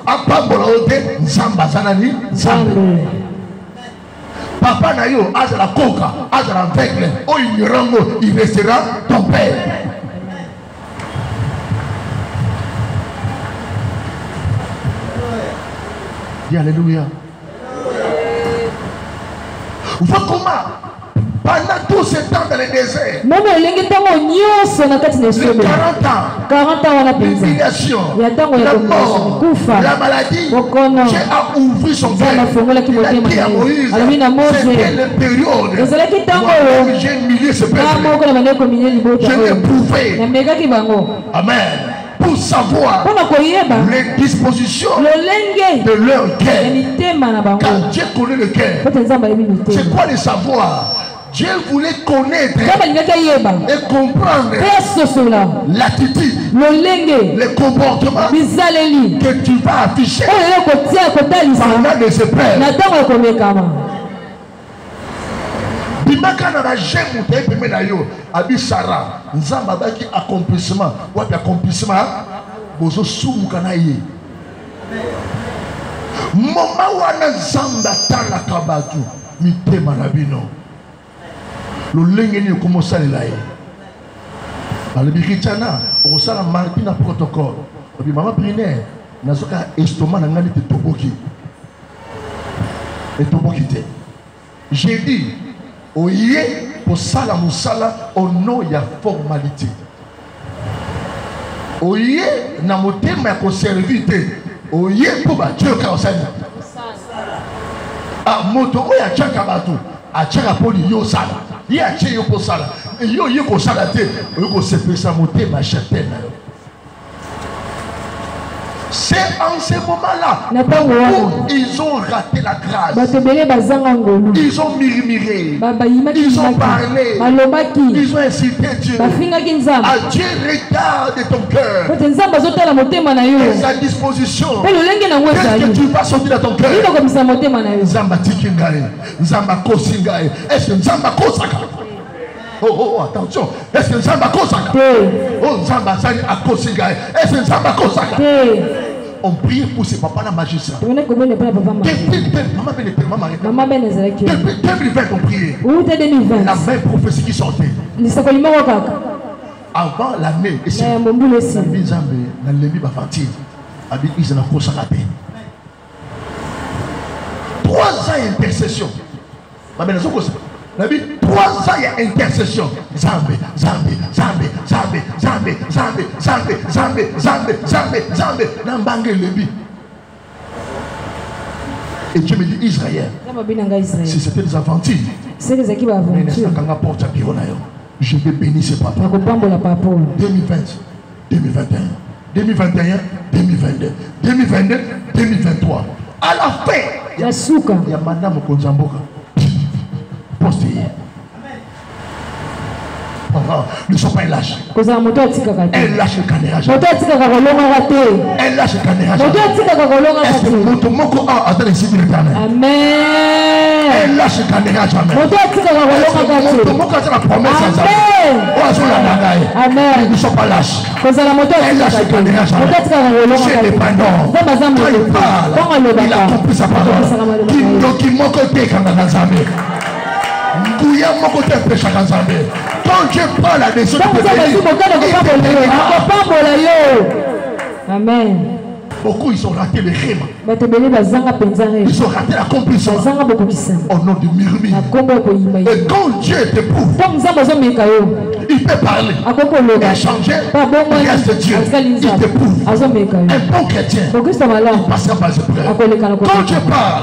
Apambola ote nzamba zanani nzambe. Papa na yo azala koka, azala aveugle, o ignorango, il restera ton père. Dis alléluia. Vois comment pendant tout ce temps dans le désert, les 40 ans, l'humiliation, la mort, la maladie, Dieu a ouvert son cœur. Il a dit à Moïse, c'était la période où j'ai humilié ce peuple. Je l'ai éprouvé. Amen. Pour savoir les dispositions de leur cœur. Car Dieu connaît le cœur. C'est quoi le savoir? Dieu voulait connaître et comprendre l'attitude, le comportement que tu vas afficher pendant les épreuves. Bimaka na j'aime ou t'es na yo abi Sarah nzamba baki accomplissement ou accomplissement bozo sumuka na ye moma wana nzamba tala kabatu mitema na bino lo lengeni komo salela ye balibikitana o sala martina protocole obi mama prière nazoka estomac na ngani te toboki et toboki te j'ai dit oye pour sala musala au nom ya formalité oye na motema ya ko servite oye pour ba Dieu ka osana Ah, moto oya tchaka bato. A tchaka poli yo sala. Il y a tché yo ko sala. Yo ko sala te. Yo ko se pesa moté ma chatelle. C'est en ce moment-là où ils ont raté la grâce. Ils ont murmuré. Ils ont parlé. Ils ont incité Dieu. À Dieu regarde ton cœur. Et sa disposition. Qu'est-ce que tu vas sortir de ton cœur? Zamba tikingae. Zamba kosingae. Est-ce que Zamba kosaka? Oh, attention. Est-ce que Zamba kosaka? Oh, Zamba sani akosingae. Est-ce que Zamba kosaka? On prie pour ses papas, la magistrat. Depuis 2020, on priait. La même prophétie qui sortait. Avant l'année, et c'est trois ans d'intercession. 3 ans, il y a intercession. Zambé, Zambé, Zambé, Zambé, Zambé, Zambé, Zambé, Zambé, Zambé, Zambé, Zambé. Nambangé Lébi. Et Dieu me dit Israël. Si c'était des aventures, je vais bénir ce papa. 2020, 2021, 2021, 2022, 2022, 2023. À la fin, il y a Madame Konzamboka. Ne sont pas un lâche. Elle lâche le canérage. Elle lâche le canérage. Est-ce que Motomoko a atteint les signes de l'éternel? Amen. Elle lâche le canérage. Amen. Motomoko a la promesse. Amen. Ne sont pas lâches. Elle lâche le canérage. Chez les pendants. Quand il parle, il a compris sa parole. Qui moko te kanganazame. Quand Dieu prend la décision Amen. Beaucoup ils ont raté le rêve. Ils ont raté l'accomplissement. Au nom du murmure. Et quand Dieu t'éprouve, il peut parler. Et changer. Il reste Dieu. Il t'éprouve. Un bon chrétien, il passera par ses preuves. Quand Dieu parle,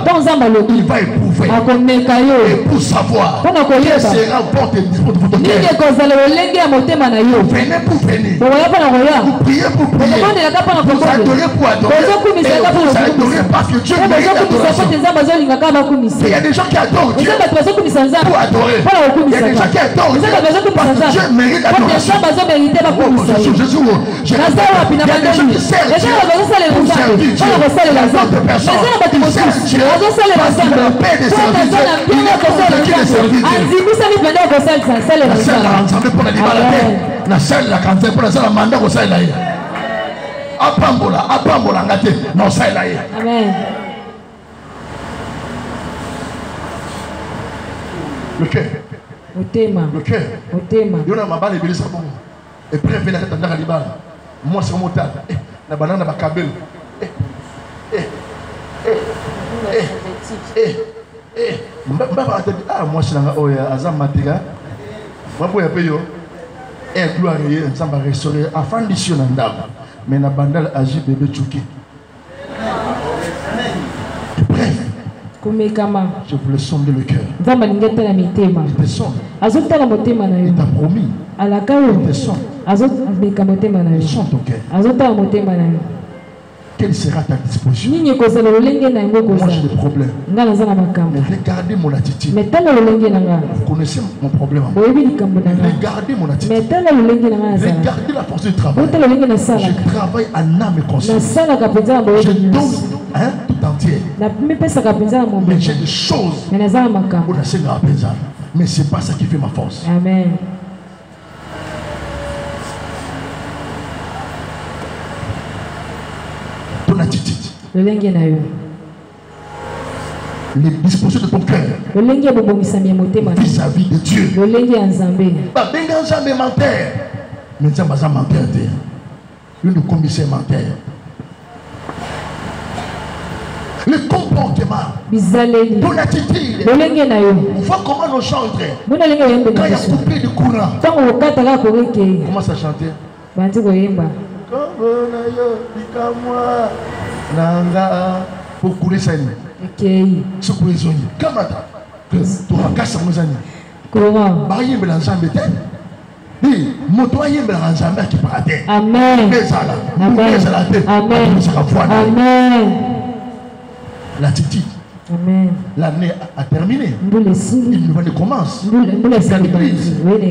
il va éprouver. Et pour savoir quel sera votre discours de votre cœur. Venez pour venir. Vous priez pour prier. Vous adorez pour adorer. Et vous adorez parce que Dieu mérite l'adoration. Il y a des gens qui adorent Dieu pour adorer. Il y a des gens qui adorent Dieu parce que Dieu mérite l'adoration. Jésus, il y a des gens qui servent Dieu pour servir Dieu. Il y a d'autres personnes qui servent Dieu parce que la paix de servir Dieu, il est convaincu de servir Dieu. La seule la ensemble pour la libérer la paix. La seule la cancer pour la seule mandat pour ça il a. Apambola ngate non ça il a. Amen. Le cœur. Le cœur. Il y a ma balle et bien ça bon. Et prévenez la tête dans la libale. Moi c'est mon tas. La banane na bakabel. Moi c'est là oya azam matiga. Moi pour y payer. Et gloire et ça va restaurer afin d'ici on ndaba. Mais na bandal agi bébé tchouki. Bref. Je voulais sonder le cœur. Il te sonde. Il t'a promis. Il te sonde. Il sonde ton cœur. Quelle sera ta disposition? Moi j'ai des problèmes. Mais regardez mon attitude. Vous connaissez mon problème. Regardez mon attitude. Regardez la force du travail. Je travaille en âme et conscience. Je donne tout entier. Mais j'ai des choses. Mais ce n'est pas ça qui fait ma force. Amen. Attitude. Les dispositions de ton cœur vis-à-vis de Dieu. Le commissaire menteur. Le comportement, ton attitude, on voit comment on chante. Quand il y a coupé de courant, comment ça chantait? Pour couler ça. Ce que vous avez Kamata. Que tu as cassé mon ami. Comment? Marie me l'a jamais dit. Oui, mon toit y est me l'a jamais qui paraît. Amen. Amen. Amen. L'attitude. Amen. L'année a terminé. Une nouvelle commence.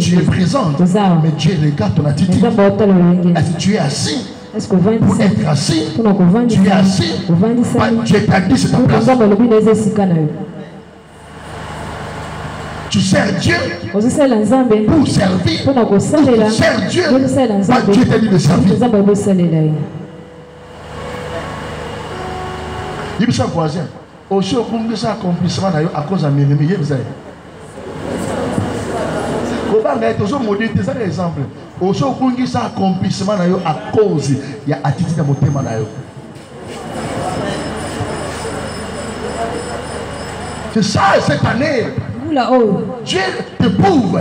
Tu es présente. Mais Dieu regarde ton attitude. Est-ce que tu es assis? Pour être assis, tu es assis. Dieu t'a dit c'est ta place. Tu sers Dieu pour servir. Tu sers Dieu. Dieu t'a dit de servir. Il me semble voisin. Au jour où ça accomplissement à cause de Mérémie, vous avez. Comment on est toujours maudit, c'est un exemple. Au jour où ça accomplissement à cause il y a attitude de mon thème. C'est ça cette année. Dieu te prouve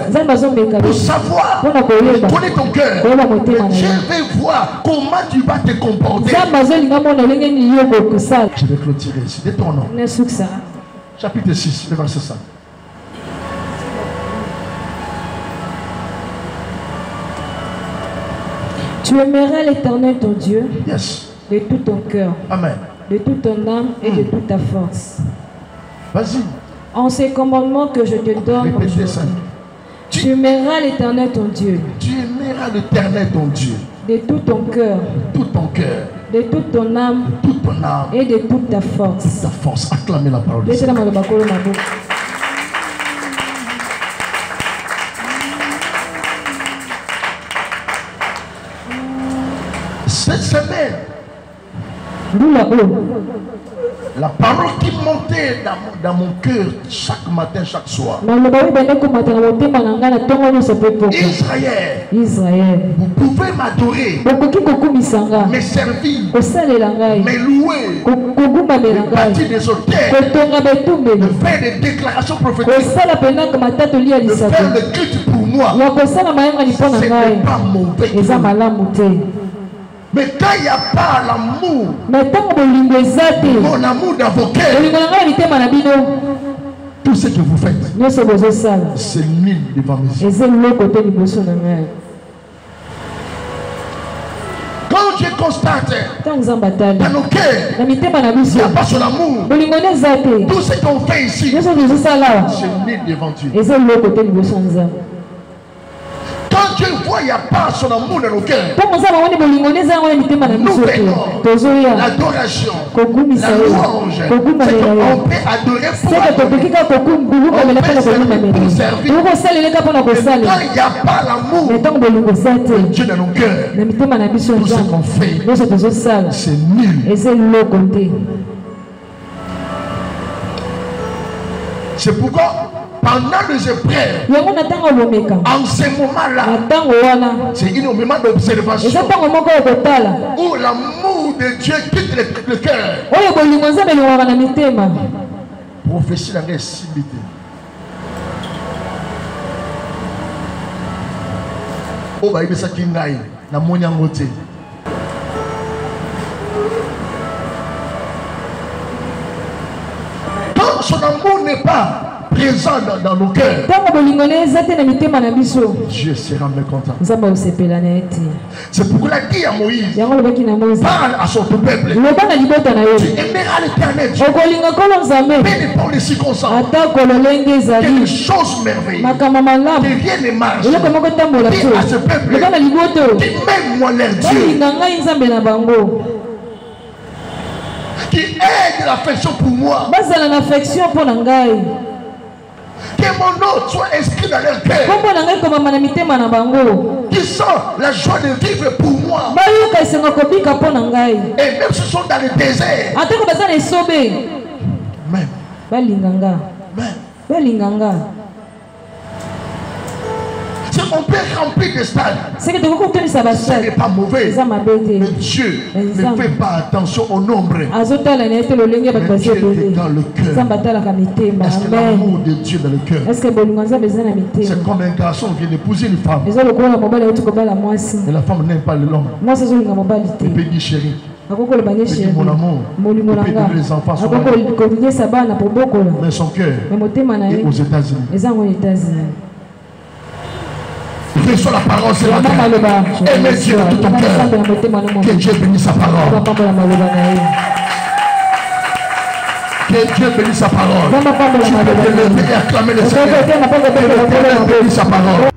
pour savoir, connaître ton cœur. Dieu veut voir comment tu vas te comporter. Je vais clôturer ici. De ton nom. Chapitre 6, le verset 5. Tu aimeras l'Éternel ton Dieu de tout ton cœur, Amen. De toute ton âme et de toute ta force. Vas-y. En ces commandements que je te donne aujourd'hui, tu aimeras l'Éternel ton Dieu. Tu aimeras l'Éternel ton Dieu. De tout ton cœur. Tout ton cœur. De toute ton âme. Toute ton âme. Et de toute ta force. Toute ta force. Acclamez la parole de Dieu. Cette semaine, la parole qui montait dans mon cœur chaque matin, chaque soir. Israël, vous pouvez m'adorer, me servir, me louer, me bâtir des hôtels, de faire des déclarations prophétiques, de faire le culte pour moi. Ce n'est pas mauvais. Mais quand il n'y a pas l'amour, mon amour d'avocat, tout ce que vous faites, c'est nul devant mes yeux. Quand je constate dans nos cœurs, il n'y a pas son amour, tout ce qu'on fait ici, c'est nul devant Dieu. Quand Dieu voit, il n'y a pas son amour dans nos cœurs. Nous venons l'adoration, la louange. On peut adorer pour servir. Mais quand il n'y a pas l'amour de Dieu dans nos cœurs, tout ce qu'on fait, c'est nul. C'est pourquoi pendant les épreuves, en ce moment-là, c'est un moment d'observation où l'amour de Dieu quitte le cœur. Prophétie dans les cibilités. Oh, bah, il y a ça qui n'a pas de quand son amour n'est pas présent dans nos cœurs, Dieu sera mécontent. C'est pourquoi il a dit à Moïse, parle à son peuple, tu aimeras l'Éternel Dieu, peu importe les circonstances, quelque chose merveilleux, que rien ne marche. Dis à ce peuple, dis même-moi leur Dieu, qui aide l'affection pour moi. Que mon nom soit inscrit dans leur cœur. Qui sont la joie de vivre pour moi. Et même si sont dans le désert. Même. Si on peut remplir des stades, ce n'est pas mauvais. Mais Dieu ne fait pas attention au nombre. Mais Dieu regarde le cœur. Est-ce que l'amour de Dieu dans le cœur? C'est comme un garçon qui vient d'épouser une femme. Et la femme n'aime pas l'homme. Il peut dire chérie. mon amour, les enfants sont là. Mais son cœur est aux États-Unis. Reçois la parole ce matin. Aimez Dieu de tout ton cœur. Que Dieu bénisse sa parole. Que Dieu bénisse sa parole. Tu peux te lever et acclamer le Seigneur. Que l'Éternel bénisse sa parole.